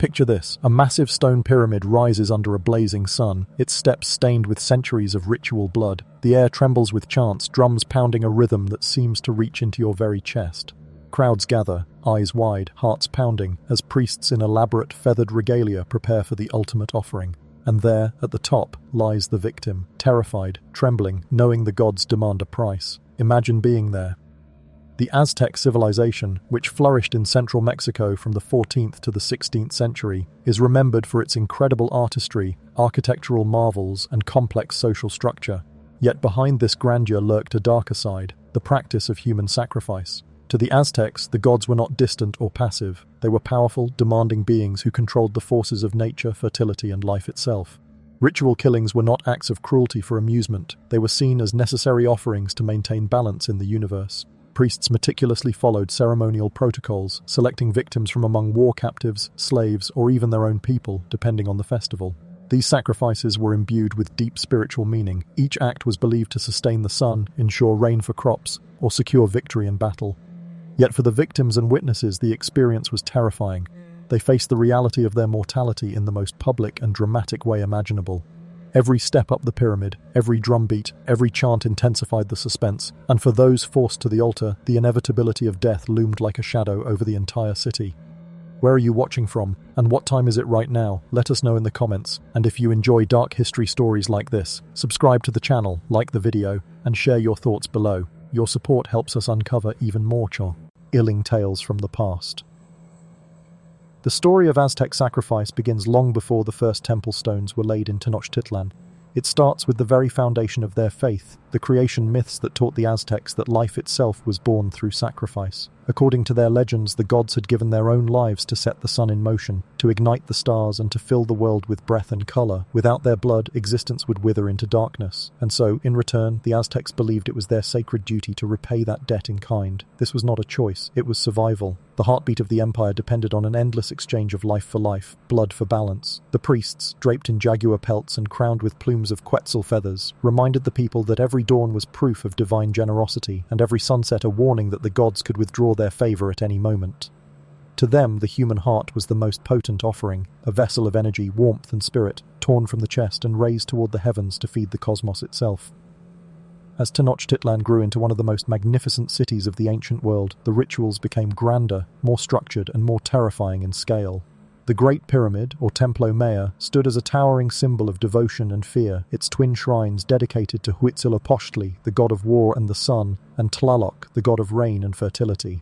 Picture this: a massive stone pyramid rises under a blazing sun, its steps stained with centuries of ritual blood. The air trembles with chants, drums pounding a rhythm that seems to reach into your very chest. Crowds gather, eyes wide, hearts pounding, as priests in elaborate feathered regalia prepare for the ultimate offering. And there, at the top, lies the victim, terrified, trembling, knowing the gods demand a price. Imagine being there. The Aztec civilization, which flourished in central Mexico from the 14th to the 16th century, is remembered for its incredible artistry, architectural marvels, and complex social structure. Yet behind this grandeur lurked a darker side, the practice of human sacrifice. To the Aztecs, the gods were not distant or passive. They were powerful, demanding beings who controlled the forces of nature, fertility, and life itself. Ritual killings were not acts of cruelty for amusement. They were seen as necessary offerings to maintain balance in the universe. Priests meticulously followed ceremonial protocols, selecting victims from among war captives, slaves, or even their own people, depending on the festival. These sacrifices were imbued with deep spiritual meaning. Each act was believed to sustain the sun, ensure rain for crops, or secure victory in battle. Yet for the victims and witnesses, the experience was terrifying. They faced the reality of their mortality in the most public and dramatic way imaginable. Every step up the pyramid, every drumbeat, every chant intensified the suspense, and for those forced to the altar, the inevitability of death loomed like a shadow over the entire city. Where are you watching from, and what time is it right now? Let us know in the comments, and if you enjoy dark history stories like this, subscribe to the channel, like the video, and share your thoughts below. Your support helps us uncover even more chilling tales from the past. The story of Aztec sacrifice begins long before the first temple stones were laid in Tenochtitlan. It starts with the very foundation of their faith, the creation myths that taught the Aztecs that life itself was born through sacrifice. According to their legends, the gods had given their own lives to set the sun in motion, to ignite the stars and to fill the world with breath and color. Without their blood, existence would wither into darkness. And so, in return, the Aztecs believed it was their sacred duty to repay that debt in kind. This was not a choice, it was survival. The heartbeat of the empire depended on an endless exchange of life for life, blood for balance. The priests, draped in jaguar pelts and crowned with plumes of quetzal feathers, reminded the people that every dawn was proof of divine generosity, and every sunset a warning that the gods could withdraw their favor at any moment. To them, the human heart was the most potent offering, a vessel of energy, warmth, and spirit, torn from the chest and raised toward the heavens to feed the cosmos itself. As Tenochtitlan grew into one of the most magnificent cities of the ancient world, the rituals became grander, more structured, and more terrifying in scale. The Great Pyramid, or Templo Mayor, stood as a towering symbol of devotion and fear, its twin shrines dedicated to Huitzilopochtli, the god of war and the sun, and Tlaloc, the god of rain and fertility.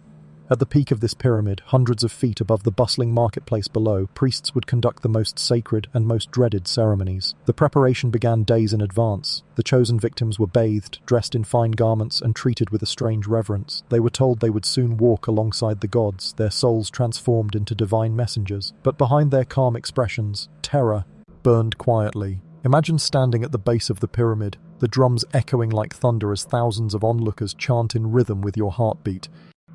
At the peak of this pyramid, hundreds of feet above the bustling marketplace below, priests would conduct the most sacred and most dreaded ceremonies. The preparation began days in advance. The chosen victims were bathed, dressed in fine garments, and treated with a strange reverence. They were told they would soon walk alongside the gods, their souls transformed into divine messengers. But behind their calm expressions, terror burned quietly. Imagine standing at the base of the pyramid, the drums echoing like thunder as thousands of onlookers chant in rhythm with your heartbeat.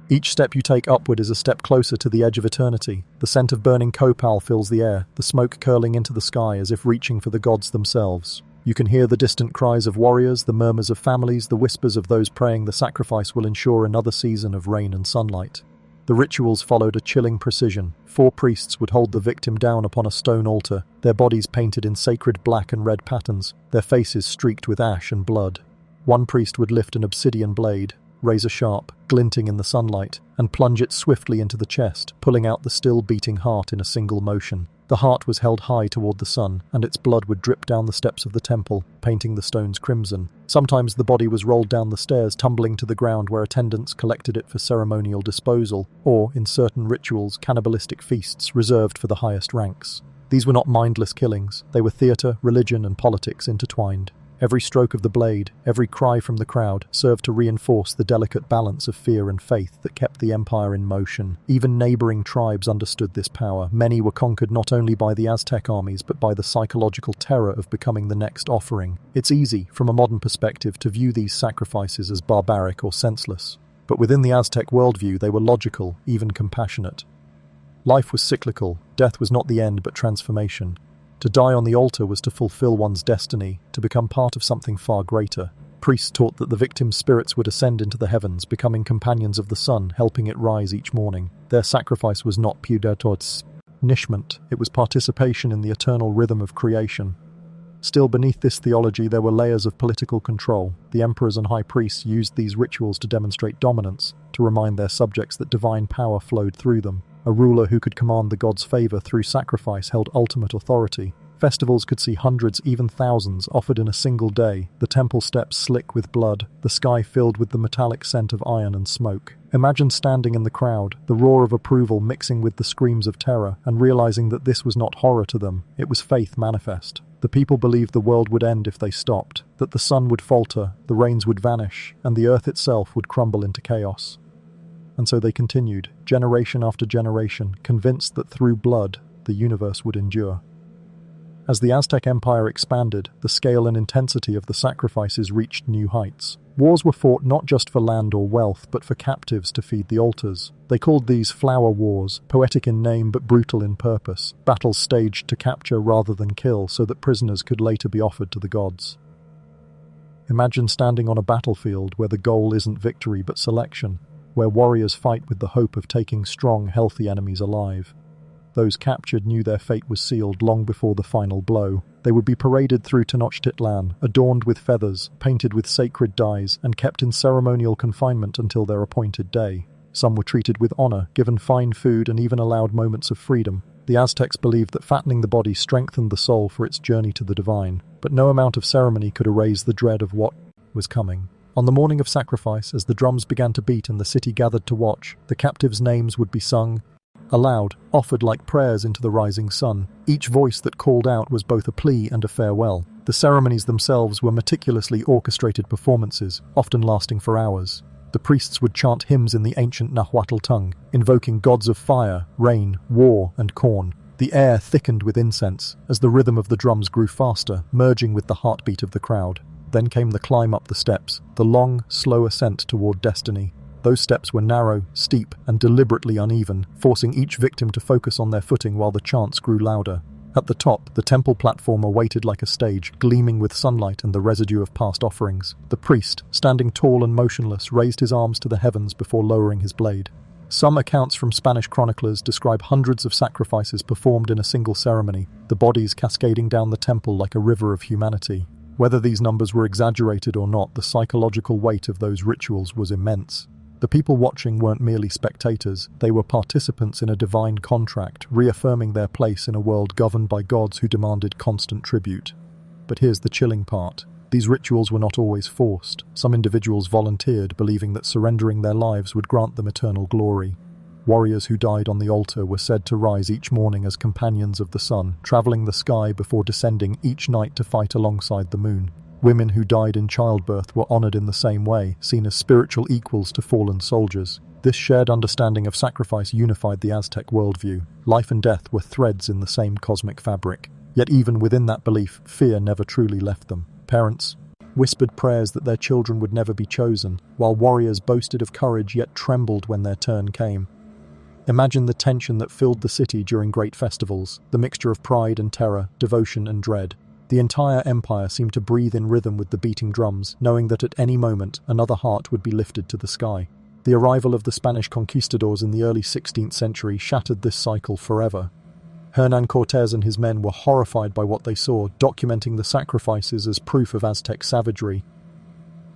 Each step you take upward is a step closer to the edge of eternity. The scent of burning copal fills the air, the smoke curling into the sky as if reaching for the gods themselves. You can hear the distant cries of warriors, the murmurs of families, the whispers of those praying the sacrifice will ensure another season of rain and sunlight. The rituals followed a chilling precision. 4 priests would hold the victim down upon a stone altar, their bodies painted in sacred black and red patterns, their faces streaked with ash and blood. One priest would lift an obsidian blade, razor-sharp, glinting in the sunlight, and plunge it swiftly into the chest, pulling out the still-beating heart in a single motion. The heart was held high toward the sun, and its blood would drip down the steps of the temple, painting the stones crimson. Sometimes the body was rolled down the stairs, tumbling to the ground where attendants collected it for ceremonial disposal, or, in certain rituals, cannibalistic feasts reserved for the highest ranks. These were not mindless killings. They were theater, religion, and politics intertwined. Every stroke of the blade, every cry from the crowd, served to reinforce the delicate balance of fear and faith that kept the empire in motion. Even neighboring tribes understood this power. Many were conquered not only by the Aztec armies, but by the psychological terror of becoming the next offering. It's easy, from a modern perspective, to view these sacrifices as barbaric or senseless. But within the Aztec worldview, they were logical, even compassionate. Life was cyclical. Death was not the end, but transformation. To die on the altar was to fulfill one's destiny, to become part of something far greater. Priests taught that the victim's spirits would ascend into the heavens, becoming companions of the sun, helping it rise each morning. Their sacrifice was not purgatorio. Nishment, it was participation in the eternal rhythm of creation. Still, beneath this theology there were layers of political control. The emperors and high priests used these rituals to demonstrate dominance, to remind their subjects that divine power flowed through them. A ruler who could command the gods' favor through sacrifice held ultimate authority. Festivals could see hundreds, even thousands, offered in a single day, the temple steps slick with blood, the sky filled with the metallic scent of iron and smoke. Imagine standing in the crowd, the roar of approval mixing with the screams of terror, and realizing that this was not horror to them, it was faith manifest. The people believed the world would end if they stopped, that the sun would falter, the rains would vanish, and the earth itself would crumble into chaos. And so they continued, generation after generation, convinced that through blood, the universe would endure. As the Aztec Empire expanded, the scale and intensity of the sacrifices reached new heights. Wars were fought not just for land or wealth, but for captives to feed the altars. They called these flower wars, poetic in name but brutal in purpose, battles staged to capture rather than kill so that prisoners could later be offered to the gods. Imagine standing on a battlefield where the goal isn't victory but selection, where warriors fight with the hope of taking strong, healthy enemies alive. Those captured knew their fate was sealed long before the final blow. They would be paraded through Tenochtitlan, adorned with feathers, painted with sacred dyes, and kept in ceremonial confinement until their appointed day. Some were treated with honor, given fine food, and even allowed moments of freedom. The Aztecs believed that fattening the body strengthened the soul for its journey to the divine, but no amount of ceremony could erase the dread of what was coming. On the morning of sacrifice, as the drums began to beat and the city gathered to watch, the captives' names would be sung aloud, offered like prayers into the rising sun. Each voice that called out was both a plea and a farewell. The ceremonies themselves were meticulously orchestrated performances, often lasting for hours. The priests would chant hymns in the ancient Nahuatl tongue, invoking gods of fire, rain, war, and corn. The air thickened with incense, as the rhythm of the drums grew faster, merging with the heartbeat of the crowd. Then came the climb up the steps, the long, slow ascent toward destiny. Those steps were narrow, steep, and deliberately uneven, forcing each victim to focus on their footing while the chants grew louder. At the top, the temple platform awaited like a stage, gleaming with sunlight and the residue of past offerings. The priest, standing tall and motionless, raised his arms to the heavens before lowering his blade. Some accounts from Spanish chroniclers describe hundreds of sacrifices performed in a single ceremony, the bodies cascading down the temple like a river of humanity. Whether these numbers were exaggerated or not, the psychological weight of those rituals was immense. The people watching weren't merely spectators, they were participants in a divine contract, reaffirming their place in a world governed by gods who demanded constant tribute. But here's the chilling part. These rituals were not always forced. Some individuals volunteered, believing that surrendering their lives would grant them eternal glory. Warriors who died on the altar were said to rise each morning as companions of the sun, traveling the sky before descending each night to fight alongside the moon. Women who died in childbirth were honored in the same way, seen as spiritual equals to fallen soldiers. This shared understanding of sacrifice unified the Aztec worldview. Life and death were threads in the same cosmic fabric. Yet even within that belief, fear never truly left them. Parents whispered prayers that their children would never be chosen, while warriors boasted of courage yet trembled when their turn came. Imagine the tension that filled the city during great festivals, the mixture of pride and terror, devotion and dread. The entire empire seemed to breathe in rhythm with the beating drums, knowing that at any moment another heart would be lifted to the sky. The arrival of the Spanish conquistadors in the early 16th century shattered this cycle forever. Hernán Cortés and his men were horrified by what they saw, documenting the sacrifices as proof of Aztec savagery.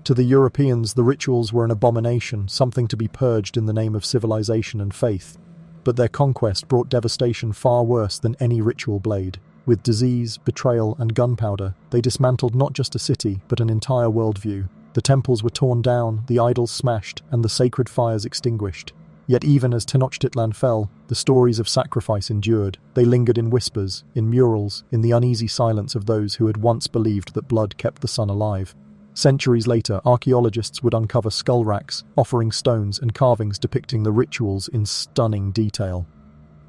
To the Europeans, the rituals were an abomination, something to be purged in the name of civilization and faith. But their conquest brought devastation far worse than any ritual blade. With disease, betrayal, and gunpowder, they dismantled not just a city, but an entire worldview. The temples were torn down, the idols smashed, and the sacred fires extinguished. Yet even as Tenochtitlan fell, the stories of sacrifice endured. They lingered in whispers, in murals, in the uneasy silence of those who had once believed that blood kept the sun alive. Centuries later, archaeologists would uncover skull racks, offering stones, and carvings depicting the rituals in stunning detail.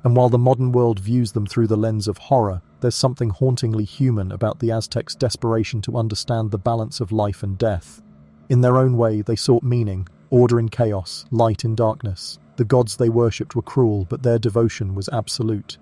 And while the modern world views them through the lens of horror, there's something hauntingly human about the Aztecs' desperation to understand the balance of life and death. In their own way, they sought meaning, order in chaos, light in darkness. The gods they worshipped were cruel, but their devotion was absolute.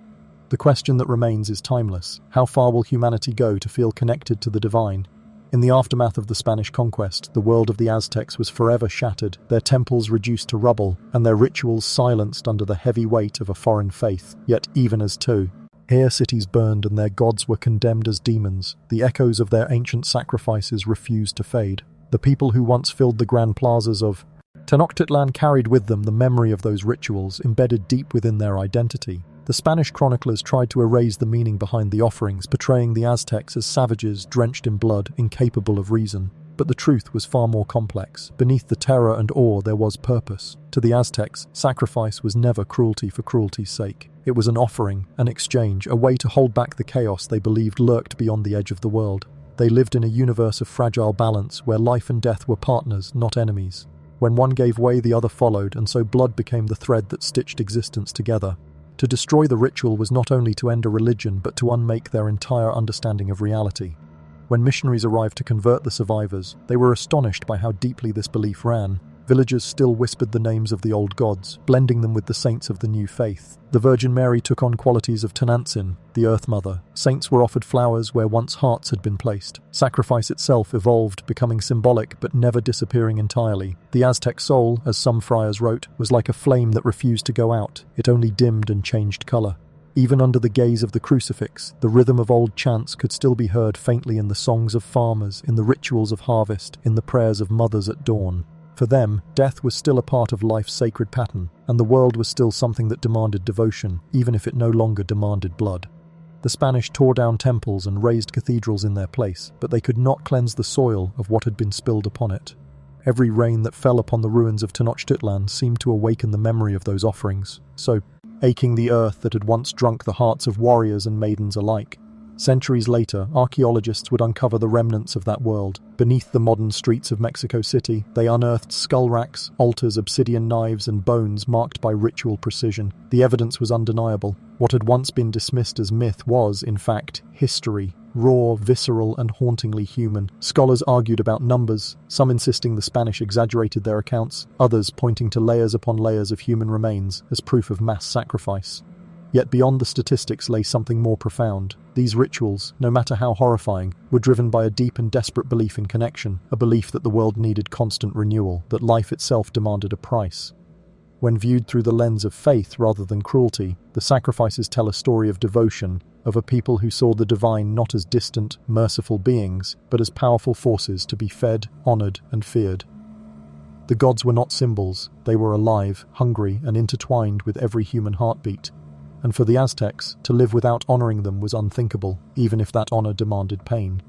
The question that remains is timeless. How far will humanity go to feel connected to the divine, In the aftermath of the Spanish conquest, the world of the Aztecs was forever shattered, their temples reduced to rubble, and their rituals silenced under the heavy weight of a foreign faith. Yet even as two, here cities burned and their gods were condemned as demons. The echoes of their ancient sacrifices refused to fade. The people who once filled the grand plazas of Tenochtitlan carried with them the memory of those rituals embedded deep within their identity. The Spanish chroniclers tried to erase the meaning behind the offerings, portraying the Aztecs as savages drenched in blood, incapable of reason. But the truth was far more complex. Beneath the terror and awe there was purpose. To the Aztecs, sacrifice was never cruelty for cruelty's sake. It was an offering, an exchange, a way to hold back the chaos they believed lurked beyond the edge of the world. They lived in a universe of fragile balance where life and death were partners, not enemies. When one gave way, the other followed, and so blood became the thread that stitched existence together. To destroy the ritual was not only to end a religion, but to unmake their entire understanding of reality. When missionaries arrived to convert the survivors, they were astonished by how deeply this belief ran. Villagers still whispered the names of the old gods, blending them with the saints of the new faith. The Virgin Mary took on qualities of Tenantzin, the Earth Mother. Saints were offered flowers where once hearts had been placed. Sacrifice itself evolved, becoming symbolic but never disappearing entirely. The Aztec soul, as some friars wrote, was like a flame that refused to go out. It only dimmed and changed color. Even under the gaze of the crucifix, the rhythm of old chants could still be heard faintly in the songs of farmers, in the rituals of harvest, in the prayers of mothers at dawn. For them, death was still a part of life's sacred pattern, and the world was still something that demanded devotion, even if it no longer demanded blood. The Spanish tore down temples and razed cathedrals in their place, but they could not cleanse the soil of what had been spilled upon it. Every rain that fell upon the ruins of Tenochtitlan seemed to awaken the memory of those offerings, so aching the earth that had once drunk the hearts of warriors and maidens alike. Centuries later, archaeologists would uncover the remnants of that world. Beneath the modern streets of Mexico City, they unearthed skull racks, altars, obsidian knives, and bones marked by ritual precision. The evidence was undeniable. What had once been dismissed as myth was, in fact, history. Raw, visceral, and hauntingly human. Scholars argued about numbers, some insisting the Spanish exaggerated their accounts, others pointing to layers upon layers of human remains as proof of mass sacrifice. Yet beyond the statistics lay something more profound. These rituals, no matter how horrifying, were driven by a deep and desperate belief in connection, a belief that the world needed constant renewal, that life itself demanded a price. When viewed through the lens of faith rather than cruelty, the sacrifices tell a story of devotion, of a people who saw the divine not as distant, merciful beings, but as powerful forces to be fed, honored, and feared. The gods were not symbols, they were alive, hungry, and intertwined with every human heartbeat. And for the Aztecs, to live without honoring them was unthinkable, even if that honor demanded pain.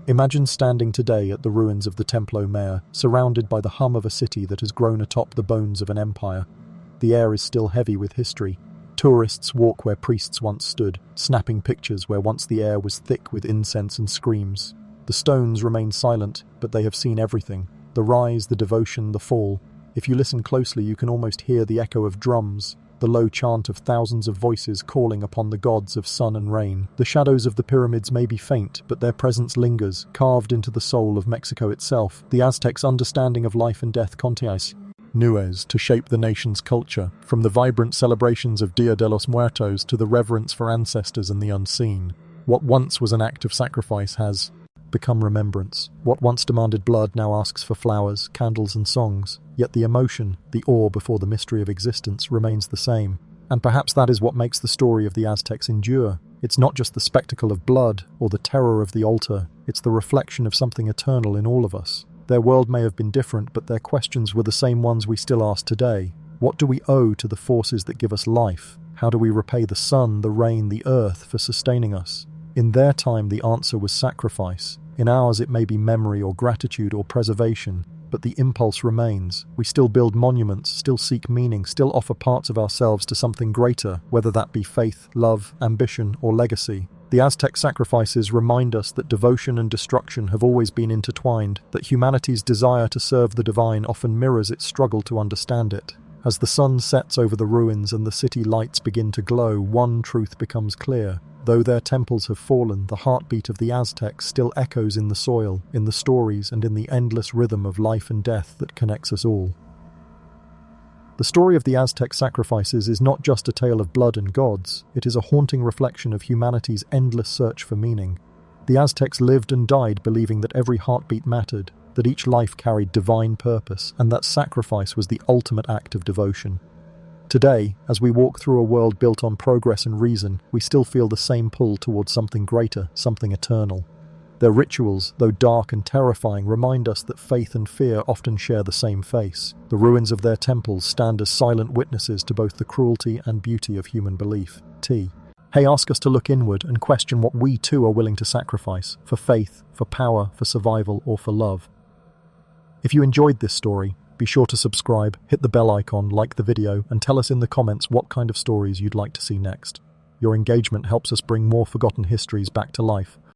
Imagine standing today at the ruins of the Templo Mayor, surrounded by the hum of a city that has grown atop the bones of an empire. The air is still heavy with history. Tourists walk where priests once stood, snapping pictures where once the air was thick with incense and screams. The stones remain silent, but they have seen everything. The rise, the devotion, the fall. If you listen closely, you can almost hear the echo of drums, the low chant of thousands of voices calling upon the gods of sun and rain. The shadows of the pyramids may be faint, but their presence lingers, carved into the soul of Mexico itself. The Aztecs' understanding of life and death continues to shape the nation's culture, from the vibrant celebrations of Dia de los Muertos to the reverence for ancestors and the unseen. What once was an act of sacrifice has become remembrance. What once demanded blood now asks for flowers, candles, and songs. Yet the emotion, the awe before the mystery of existence, remains the same. And perhaps that is what makes the story of the Aztecs endure. It's not just the spectacle of blood or the terror of the altar. It's the reflection of something eternal in all of us. Their world may have been different, but their questions were the same ones we still ask today. What do we owe to the forces that give us life? How do we repay the sun, the rain, the earth for sustaining us? In their time, the answer was sacrifice. In ours, it may be memory or gratitude or preservation, but the impulse remains. We still build monuments, still seek meaning, still offer parts of ourselves to something greater, whether that be faith, love, ambition, or legacy. The Aztec sacrifices remind us that devotion and destruction have always been intertwined, that humanity's desire to serve the divine often mirrors its struggle to understand it. As the sun sets over the ruins and the city lights begin to glow, one truth becomes clear. Though their temples have fallen, the heartbeat of the Aztecs still echoes in the soil, in the stories, and in the endless rhythm of life and death that connects us all. The story of the Aztec sacrifices is not just a tale of blood and gods, it is a haunting reflection of humanity's endless search for meaning. The Aztecs lived and died believing that every heartbeat mattered, that each life carried divine purpose, and that sacrifice was the ultimate act of devotion. Today, as we walk through a world built on progress and reason, we still feel the same pull towards something greater, something eternal. Their rituals, though dark and terrifying, remind us that faith and fear often share the same face. The ruins of their temples stand as silent witnesses to both the cruelty and beauty of human belief. Hey, ask us to look inward and question what we too are willing to sacrifice, for faith, for power, for survival, or for love. If you enjoyed this story, be sure to subscribe, hit the bell icon, like the video, and tell us in the comments what kind of stories you'd like to see next. Your engagement helps us bring more forgotten histories back to life.